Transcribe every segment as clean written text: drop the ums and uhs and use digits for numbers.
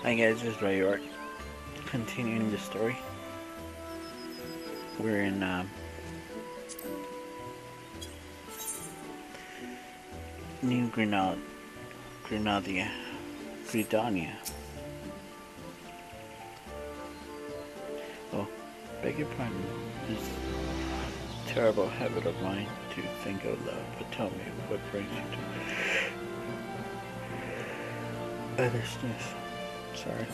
Hi guys, this is Groundwork. Continuing the story. We're in New Grenada, Gridania. Oh, beg your pardon. This terrible habit of mine to think out loud, but tell me what brings you to othersness. Sorry.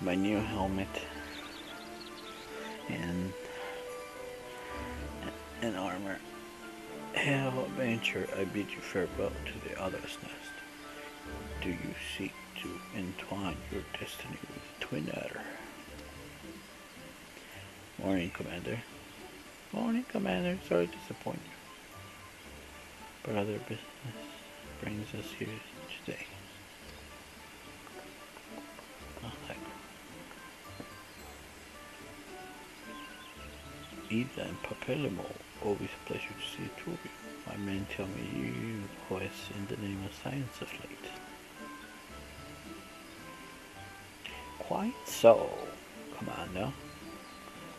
My new helmet and armor. Hell, adventure, I bid you farewell to the other's nest. Do you seek to entwine your destiny with the Twin Adder? Morning, Commander. Morning, Commander. Sorry to disappoint you, but other business brings us here today. Oh, heck. Ida and Papelimo, always a pleasure to see two of you. My men tell me you quest in the name of science of late. Quite so, Commander.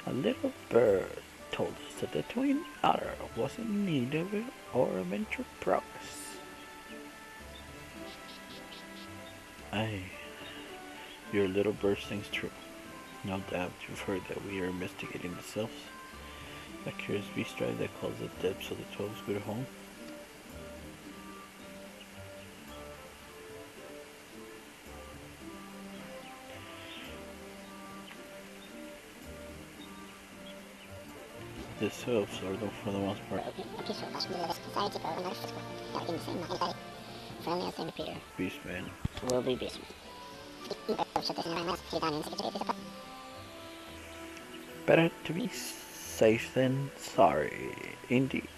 A little bird told us that the Twin Adder was in need of our adventure progress. Aye, your little bird sings true. No doubt you've heard that we are investigating the sylphs. A curious beast tribe that calls the depths of the 12's good home. The sylphs are, though, for the most part, beastmen. Will be beastmen. Better to be safe than sorry, indeed.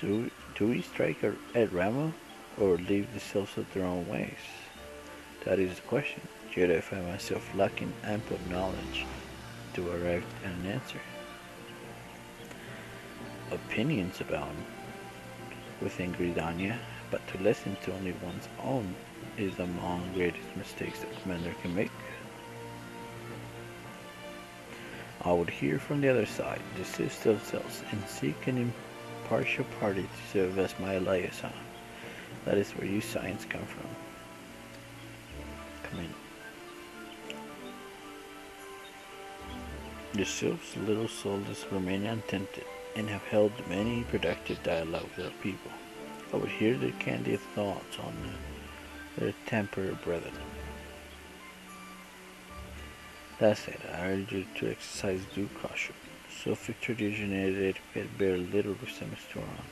Do we strike at Ramo, or leave the sylphs at their own ways? That is the question. Yet I find myself lacking ample knowledge to arrive at an answer. Opinions abound within Gridania, but to listen to only one's own is among the greatest mistakes the commander can make. I would hear from the other side, desist themselves, and seek an impartial party to serve as my liaison. That is where you science come from. Come in. The sylphs' little souls remain untainted, and have held many productive dialogue with our people. I would hear their candid thoughts on their tempered brethren. That said, I urge you to exercise due caution. Sylphic tradition and etiquette bear little resemblance to our own.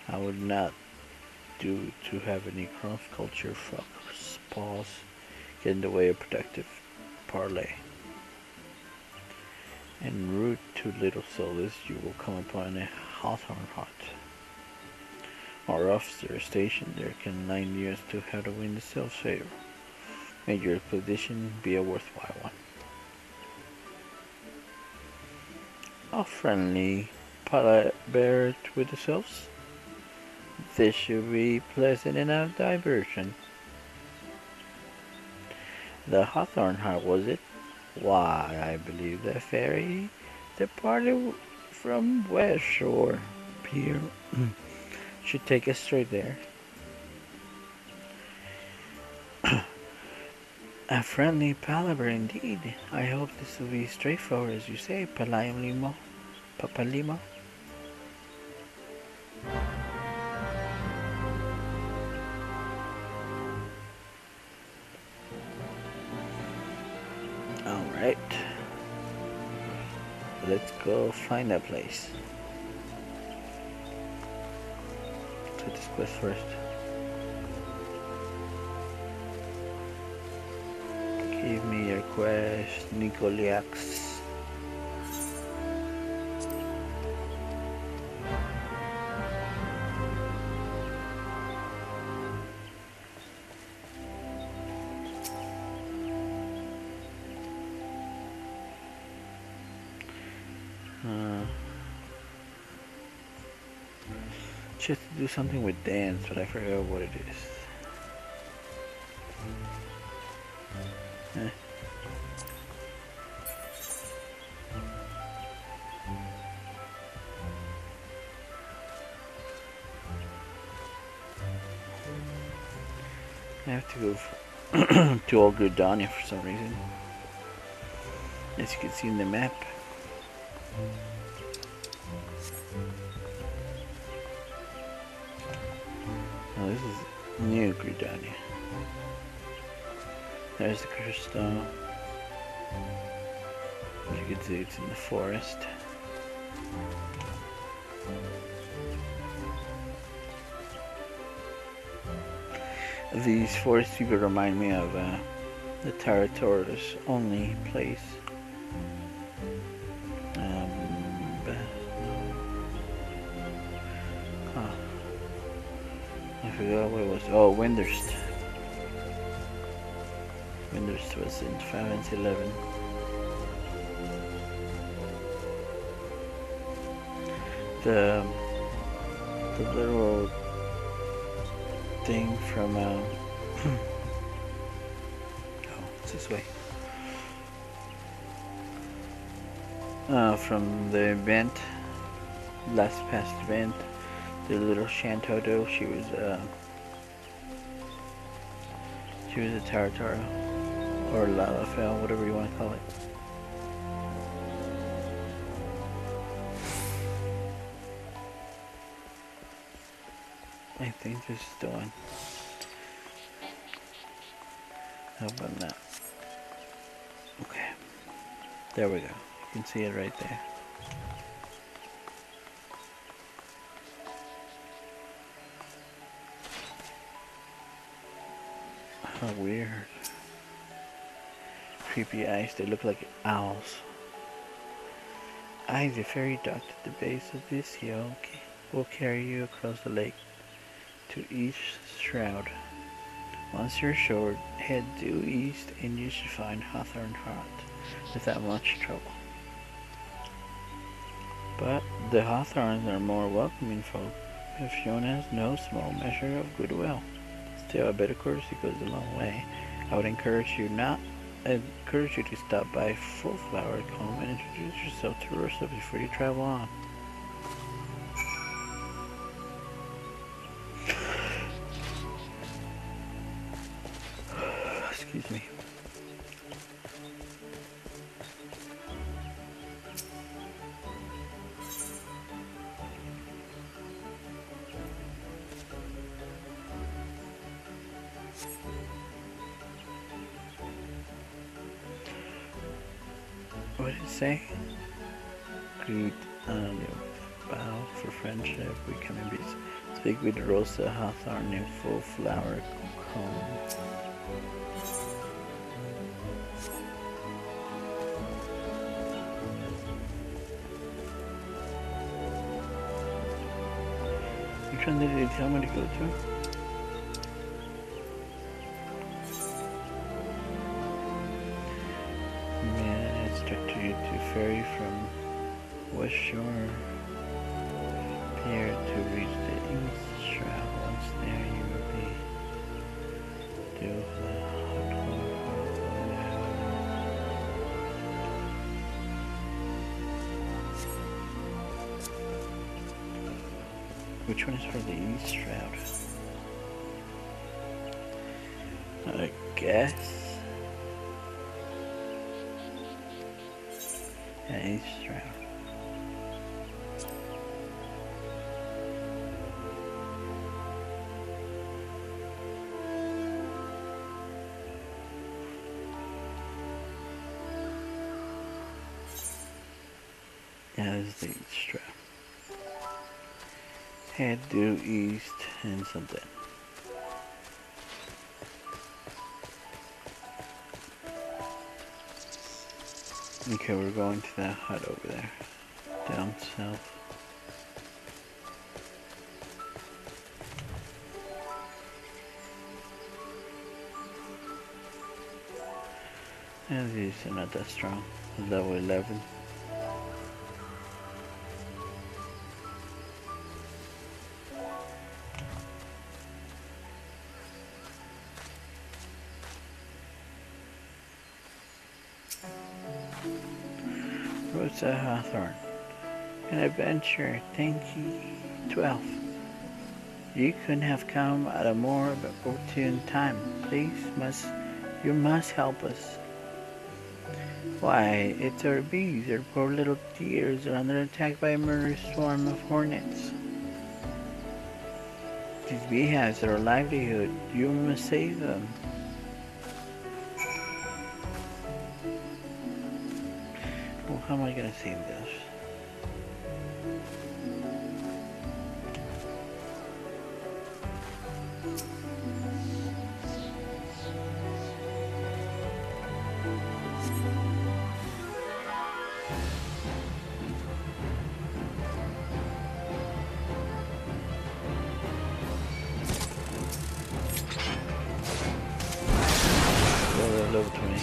I would not do to have any cross-culture pause get in the way of productive parley. En route to Little Sylphs, you will come upon a hawthorn hut. Our officer stationed there can enlighten you as to how to win the sylph's favor. May your expedition be a worthwhile one. A friendly palaver with the sylphs. This should be pleasant enough diversion. The hawthorn hut, was it? Why, I believe the ferry departed from West Shore Pier should take us straight there. A friendly palaver indeed. I hope this will be straightforward as you say, Papalimo. Alright. Let's go find that place. Let's get this quest first. Give me your quest, Nicoliax. Just to do something with dance, but I forgot what it is. Eh. I have to go to Old Gridania for some reason. As you can see in the map. Oh, this is New Gridania. There's the crystal. As you can see, it's in the forest. These forest people remind me of the Territories only place. I forgot what it was. Oh, Windurst. Windurst was in 511. The little thing from oh, it's this way. From the event, last past event, the little Shantoto, she was a Taratara, or Lalafell, whatever you want to call it. I think this is the one. How about that? Okay. There we go. You can see it right there. How weird. Creepy eyes, they look like owls. Eyes, a ferry docked at the base of this hill will carry you across the lake to each shroud. Once you're ashore, head due east and you should find Hawthorne Heart without much trouble. But the Hawthorns are more welcoming folk, have shown us no small measure of goodwill. Still, a bit of courtesy goes a long way. I would encourage you to stop by Full Flower Home and introduce yourself to Ursa before you travel on. Excuse me. What did it say? Greet bow for friendship. We come in peace. Speak with Rosa Hawthorne in Full Flower Home. Which one did they tell me to go to? To ferry from West Shore Pier to reach the East Shroud. Once there, you will be due the Which one is for the East Shroud? I guess. East Shroud. Yeah, this is the East Shroud. Head due east and something. Okay, we're going to that hut over there, down south. And these are not that strong. Level 11. What's a hawthorn? An adventure. Thank you. 12. You couldn't have come at a more opportune time. You must help us. Why, it's our bees, our poor little dears are under attack by a murderous swarm of hornets. These beehives are our livelihood. You must save them. Well, how am I gonna save this? Level 20.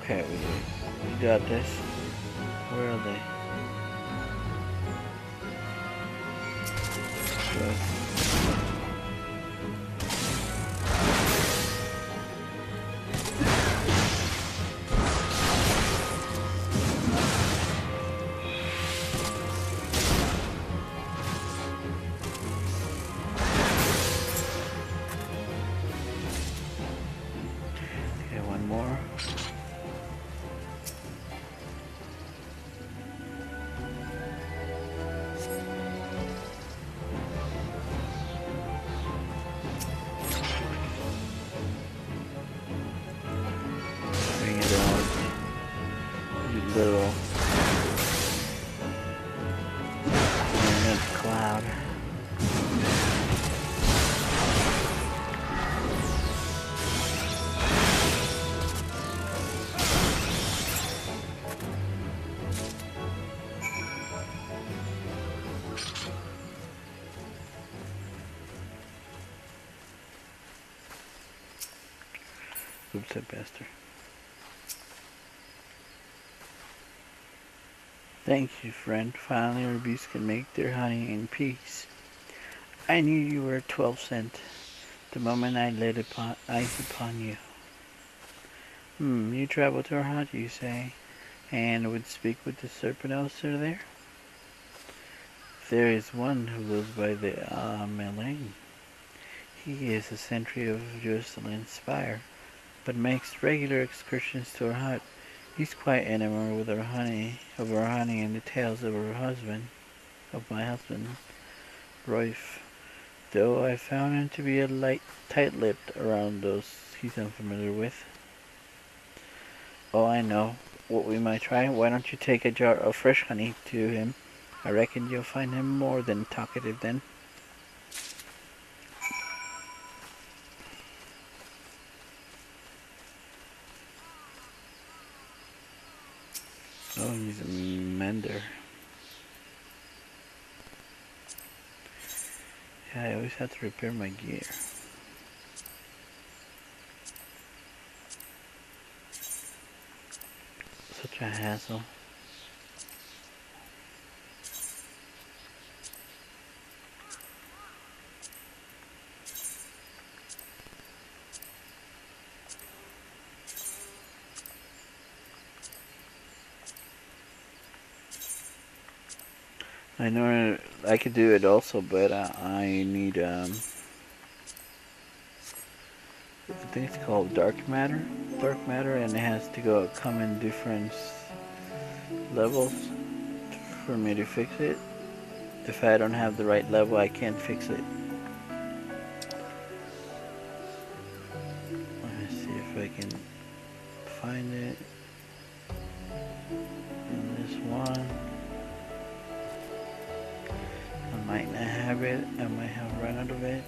Okay, we got this. Where are they? Good. Okay, one more. Little cloud. Oops, I passed her. Thank you, friend. Finally, our bees can make their honey in peace. I knew you were 12 cent the moment I laid eyes upon you. You traveled to our hut, you say, and would speak with the serpent officer there? There is one who goes by the Melaine. He is a sentry of Jerusalem's spire, but makes regular excursions to our hut. He's quite enamored with our honey, and the tales of my husband, Roif. Though I found him to be tight-lipped around those he's unfamiliar with. Oh, I know what we might try. Why don't you take a jar of fresh honey to him? I reckon you'll find him more than talkative then. Oh, he's a mender. Yeah, I always have to repair my gear. Such a hassle. I know I could do it also, but I need I think it's called dark matter, and it has to come in different levels for me to fix it. If I don't have the right level, I can't fix it. Let me see if I can find it in this one. I might not have it. I might have run out of it.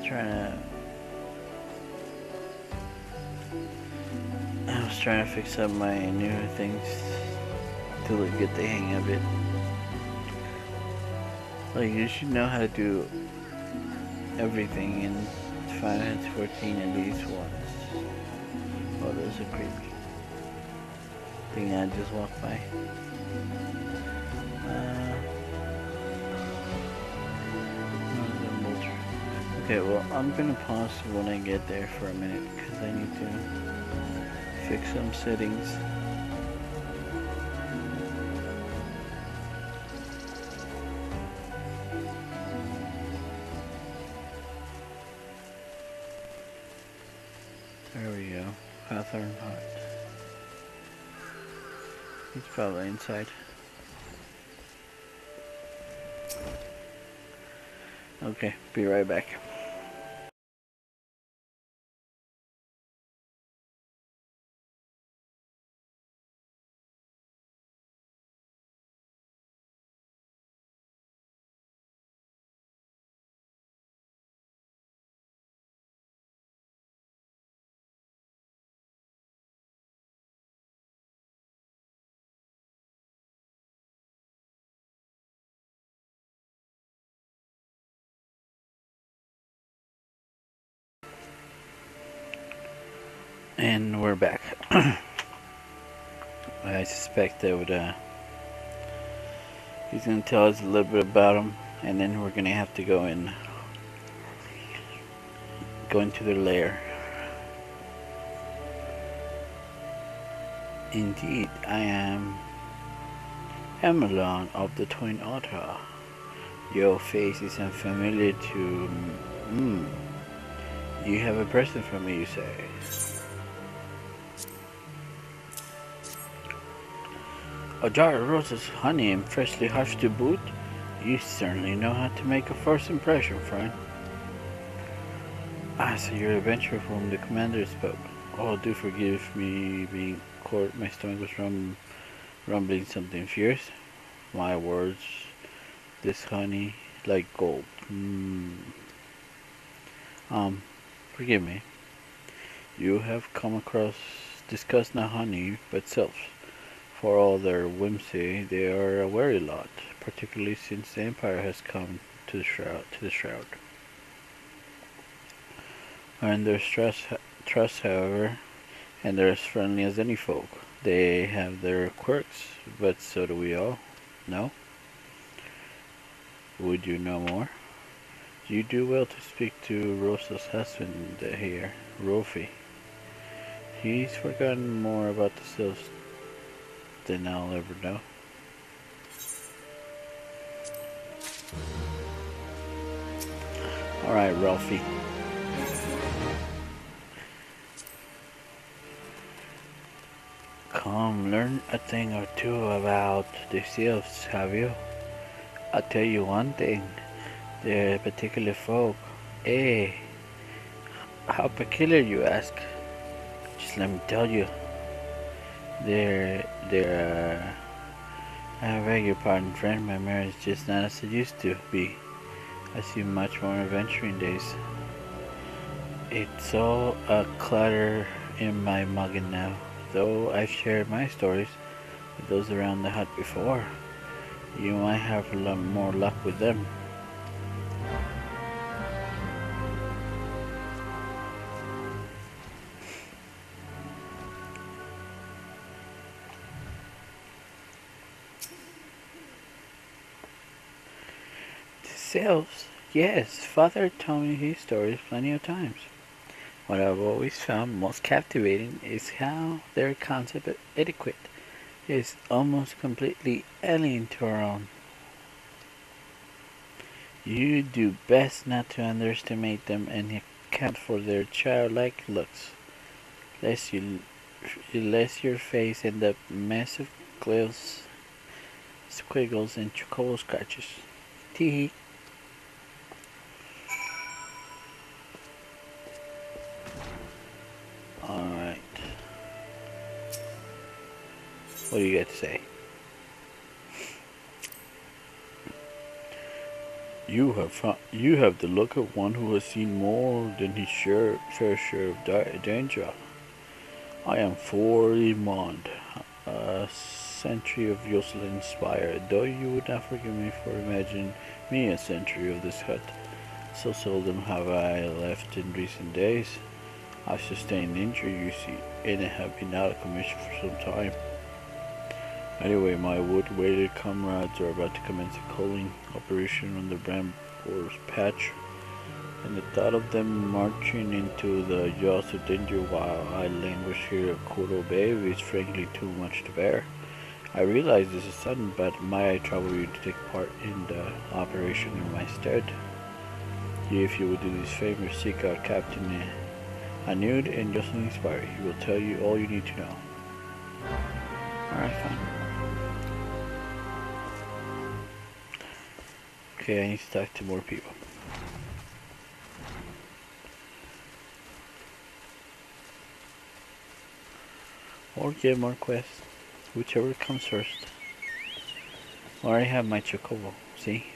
trying to fix up my new things to get the hang of it. Like, you should know how to do everything in Final Fantasy 14 at least once. Oh, there's a creepy thing I just walked by. Okay, well, I'm gonna pause when I get there for a minute because I need to fix some settings. There we go. Hawthorne Hut. He's probably inside. Okay, be right back. And we're back. I suspect that he's gonna tell us a little bit about him, and then we're gonna have to go into their lair. Indeed, I am Emelon of the Twin Otter. Your face is unfamiliar to... You have a present for me, you say? A jar of roses, honey, and freshly hushed to boot? You certainly know how to make a first impression, friend. Ah, so you're the adventurer from whom the commander spoke. Oh, do forgive me being caught. My stomach was rumbling something fierce. My words, this honey, like gold. Forgive me. You have come across, discussed not honey, but sylphs. For all their whimsy, they are a wary lot, particularly since the Empire has come to the Shroud. Earn their trust, however, and they're as friendly as any folk. They have their quirks, but so do we all. No? Would you know more? You do well to speak to Rosa's husband here, Rofi. He's forgotten more about the sylphs than I'll ever know. Alright, Ralphie. Come, learn a thing or two about the sylphs, have you? I'll tell you one thing. They're particular folk. Eh? How peculiar, you ask? Just let me tell you. I beg your pardon, friend. My marriage is just not as it used to be. I see much more adventuring days. It's all a clutter in my muggin now. Though I've shared my stories with those around the hut before, you might have a lot more luck with them. Sylphs? Yes, father told me his stories plenty of times. What I've always found most captivating is how their concept of etiquette is almost completely alien to our own. You do best not to underestimate them and account for their childlike looks, lest your face end up massive squiggles and chocobo scratches. Tee. Alright. What do you got to say? You have the look of one who has seen more than his fair share of danger. I am 40 Mond, a century of Yosel inspired, though you would not forgive me for imagining me a century of this hut. So seldom have I left in recent days. I sustained injury, you see, and I have been out of commission for some time. Anyway, my wood-weighted comrades are about to commence a culling operation on the Brambles patch, and the thought of them marching into the jaws of danger while I languish here at Kodo Bay is frankly too much to bear. I realize this is sudden, but might I trouble you to take part in the operation in my stead? If you would do this favor, seek out Captain Anud and Jocelyn Spire. He will tell you all you need to know. Alright, fine. Okay, I need to talk to more people. Or get more quests. Whichever comes first. Or I have my chocobo, see?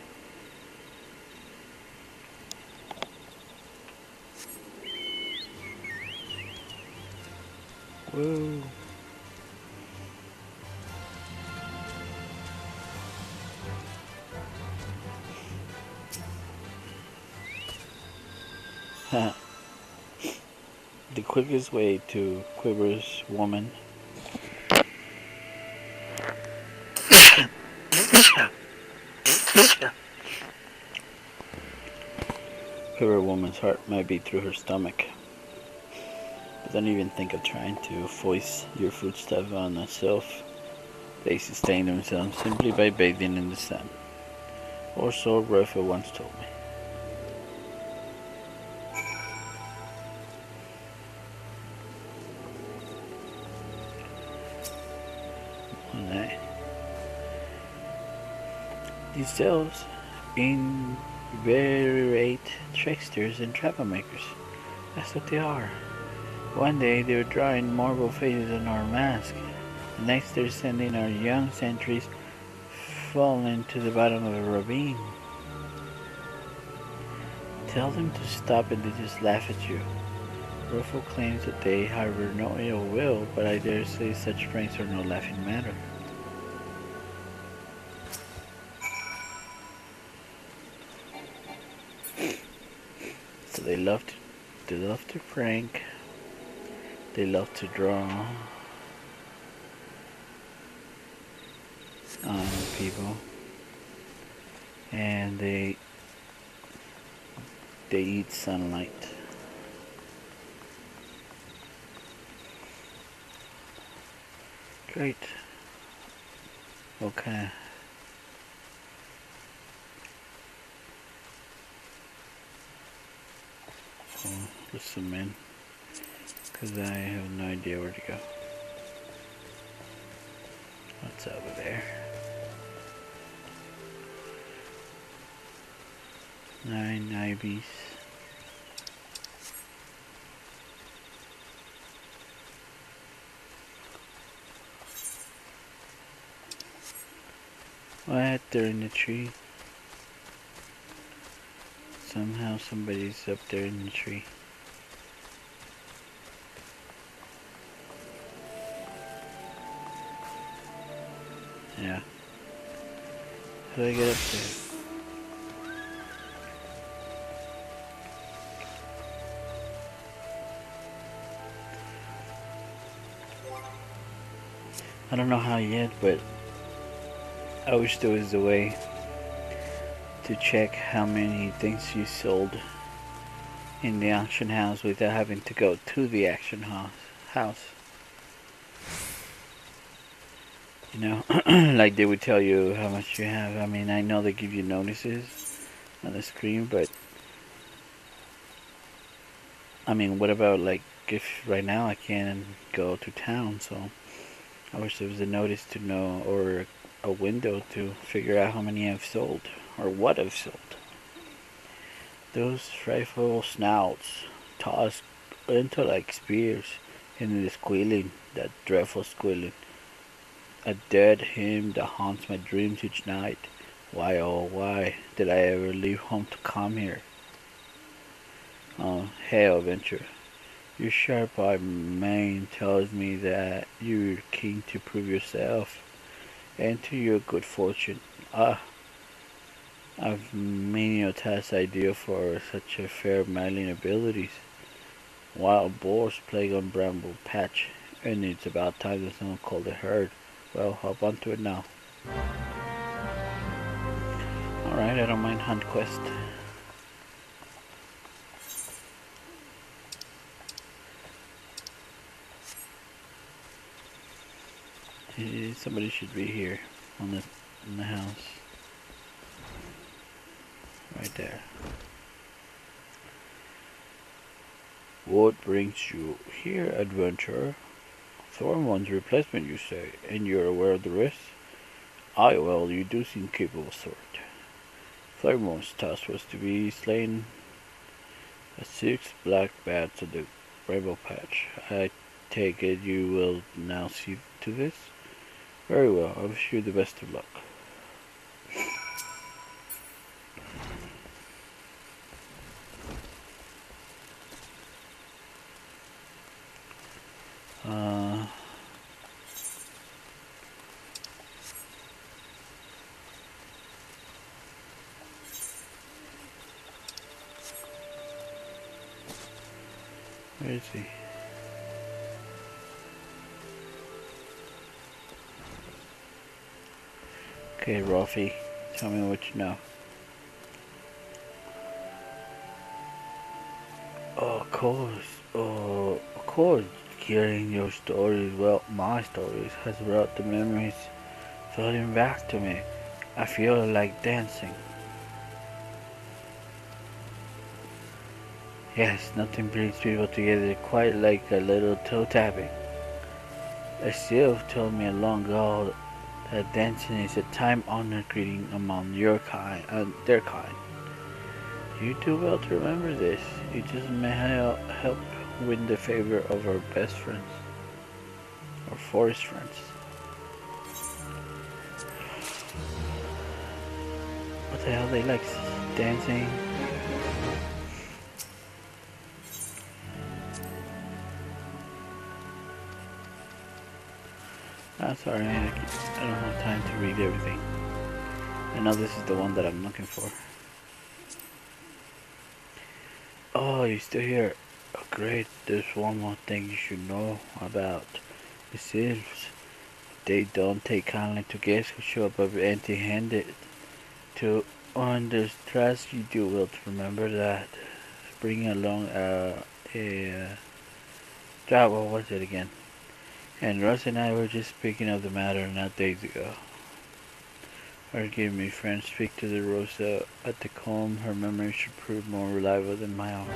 Whoa. The quickest way to Quiver's woman Quiver woman's heart might be through her stomach. But don't even think of trying to foist your foodstuff on a sylph. They sustain themselves simply by bathing in the sun. Or so Raphael once told me. These sylphs inveterate tricksters and troublemakers. That's what they are. One day they're drawing marble faces on our mask. The next they're sending our young sentries falling to the bottom of a ravine. Tell them to stop and they just laugh at you. Ruffle claims that they harbor no ill will, but I dare say such pranks are no laughing matter. So they love to prank. They love to draw on people, and they eat sunlight. Great. Okay. Listen, in, because I have no idea where to go. What's over there? 9 IBs. What? They're in the tree. Somehow somebody's up there in the tree. Yeah. How do I get up there? I don't know how yet, but I wish there was a way to check how many things you sold in the auction house without having to go to the auction house. You know, like they would tell you how much you have. I mean, I know they give you notices on the screen, but I mean, what about like if right now I can't go to town, so I wish there was a notice to know or a window to figure out how many I've sold or what I've sold. Those frightful snouts toss into like spears and the squealing, that dreadful squealing. A dead hymn that haunts my dreams each night. Why, oh, why did I ever leave home to come here? Oh, hey, adventure. Your sharp-eyed mane tells me that you're keen to prove yourself and to your good fortune. Ah, I've many a task idea for such a fair manly abilities. Wild boars plague on Bramble Patch, and it's about time that someone called a herd. Well, hop onto it now. Alright, I don't mind hunt quest. Somebody should be here on in the house. Right there. What brings you here, adventurer? Thornmont's replacement, you say, and you're aware of the risk? Aye, well, you do seem capable, sort. Thornmont's task was to be slain at 6 black bats of the Rainbow Patch. I take it you will now see to this? Very well, I wish you the best of luck. Where is he? Okay, Rolfie, tell me what you know. Oh, of course, hearing your stories, well, my stories, has brought the memories flooding back to me. I feel like dancing. Yes, nothing brings people together quite like a little toe tapping. A sylph told me long ago that dancing is a time-honored greeting among your kind and their kind. You do well to remember this. It just may help win the favor of our best friends, our forest friends. What the hell, they like dancing? Sorry, I don't have time to read everything. I know this is the one that I'm looking for. Oh, you're still here. Oh, great. There's one more thing you should know about the sylphs. They don't take kindly to guests who show up empty-handed. To earn their trust, you do well to remember that. Bring along a job. What was it again? And Russ and I were just speaking of the matter not days ago. Forgive me, friend. Speak to the Rosa at the comb. Her memory should prove more reliable than my own.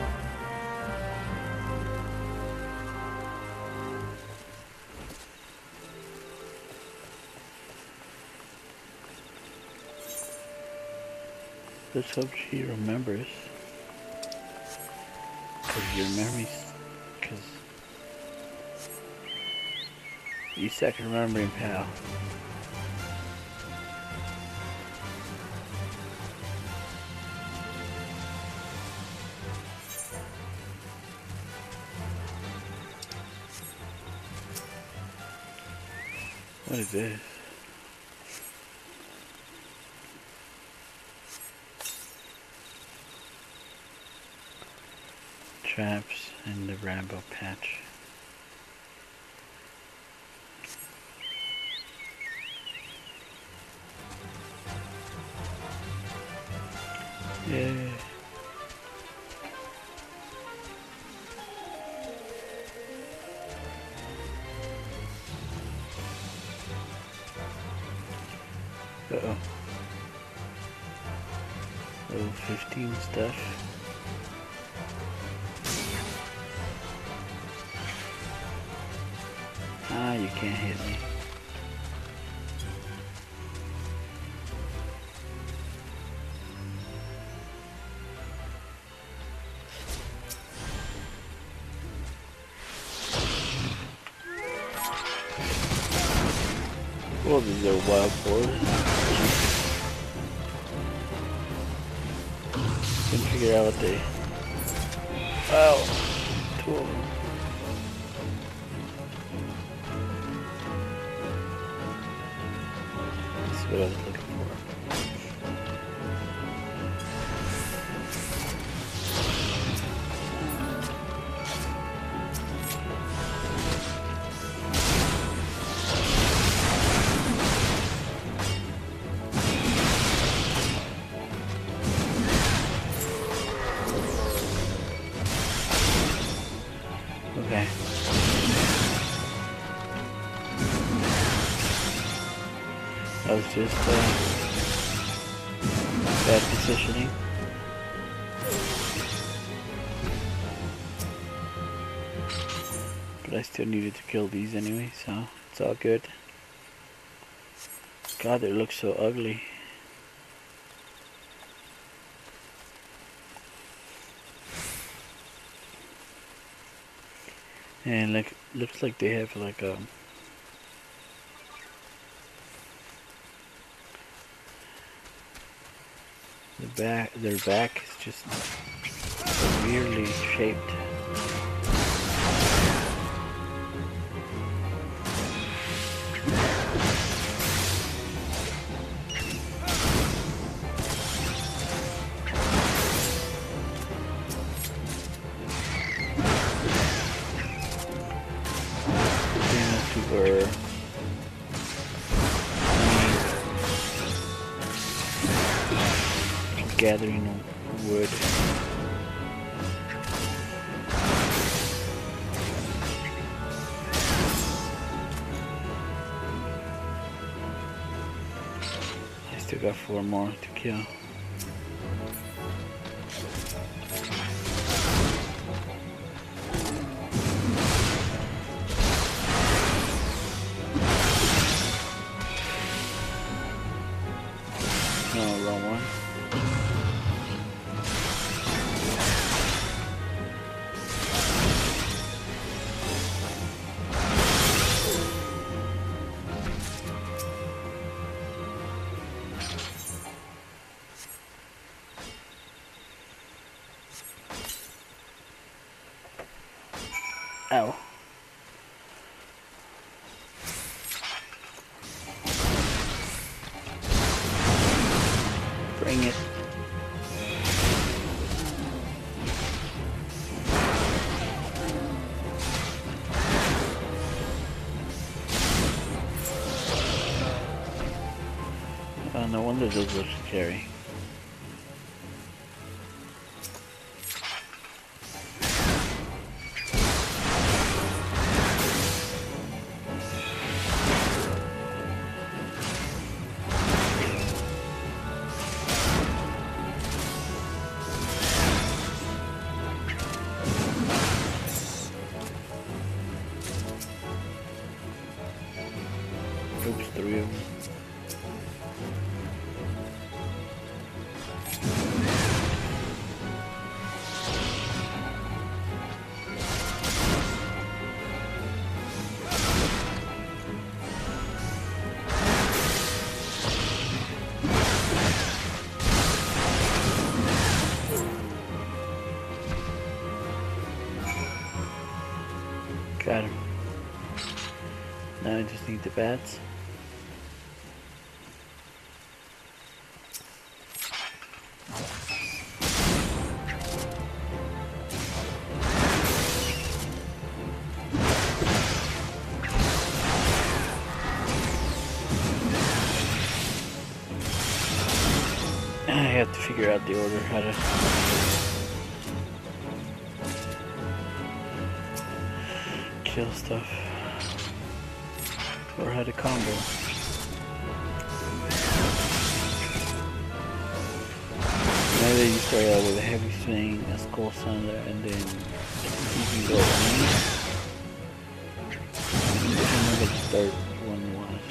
Let's hope she remembers. Cause your memories, cause you suck at remembering, pal. What is this? Traps in the Rainbow Patch. Yay. Uh-oh. Level 15 stuff. Ah, you can't hit me. Well, these are wild boars. Couldn't figure out what they... Oh! Two of them. That's what I was looking for. Okay. That was just bad positioning. But I still needed to kill these anyway, so it's all good. God, they look so ugly. And like, looks like they have like a their back is just weirdly shaped. Were gathering wood. I still got 4 more to kill. No, wrong one. Ow. Bring it. Oh, no wonder those are scary. Oops, 3 of them. Got him. Now I just need the bats. I have to figure out the order, how to kill stuff, or how to combo. Maybe you start out with a heavy swing, a skull sunder, and then you can go in. Remember the third one was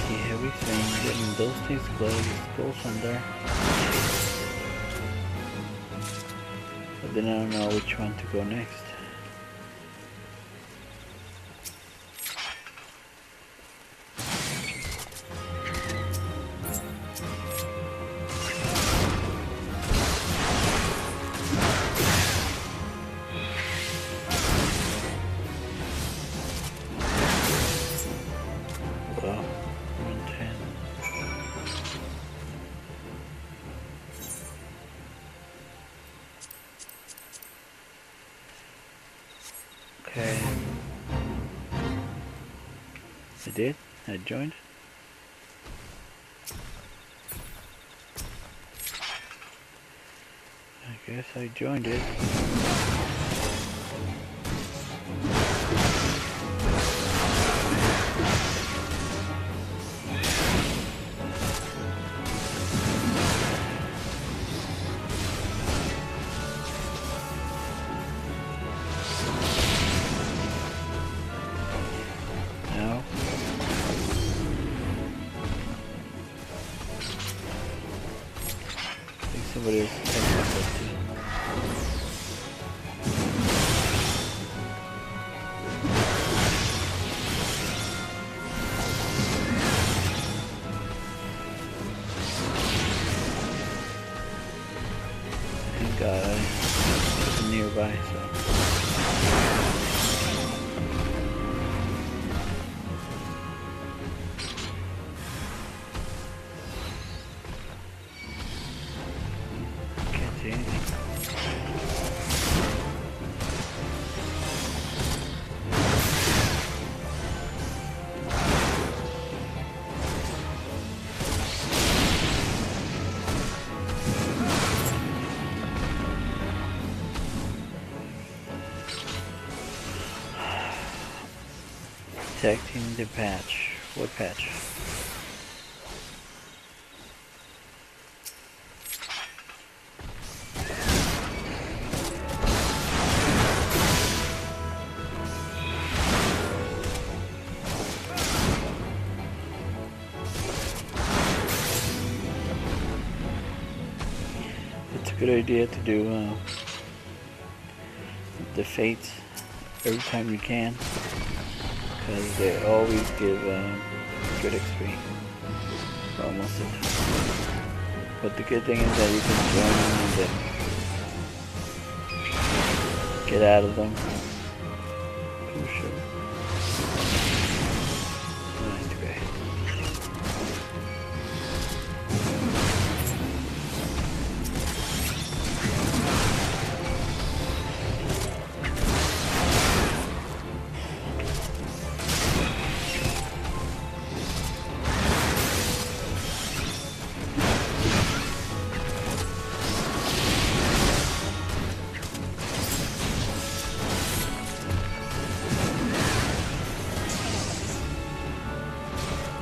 the heavy swing, getting those things close, skull sunder. But then I don't know which one to go next. Okay. I did? I joined? I guess I joined it. No. I think somebody else is taking that too. Thank God I was nearby, so. Can't see anything. Protecting the patch. What patch? It's a good idea to do the fates every time you can, because they always give good XP for almost the time. But the good thing is that you can join them and then get out of them. For sure. Right, okay.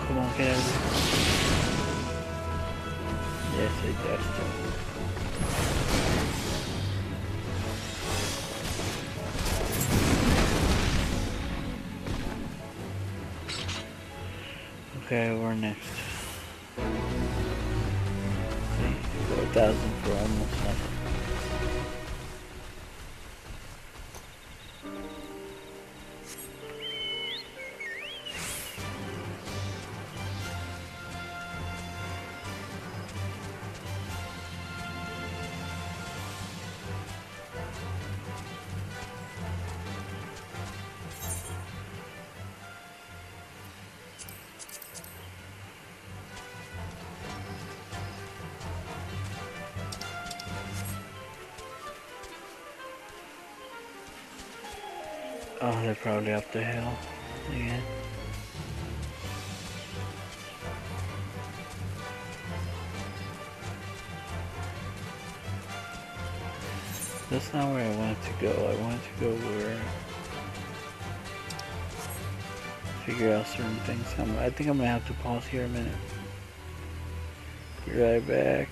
Come on, get out of there. Yes, it does. Okay, we're next. See, 4,000 for almost nothing. Oh, they're probably up the hill again. That's not where I wanted to go. I wanted to go where figure out certain things. I think I'm gonna have to pause here a minute. Be right back.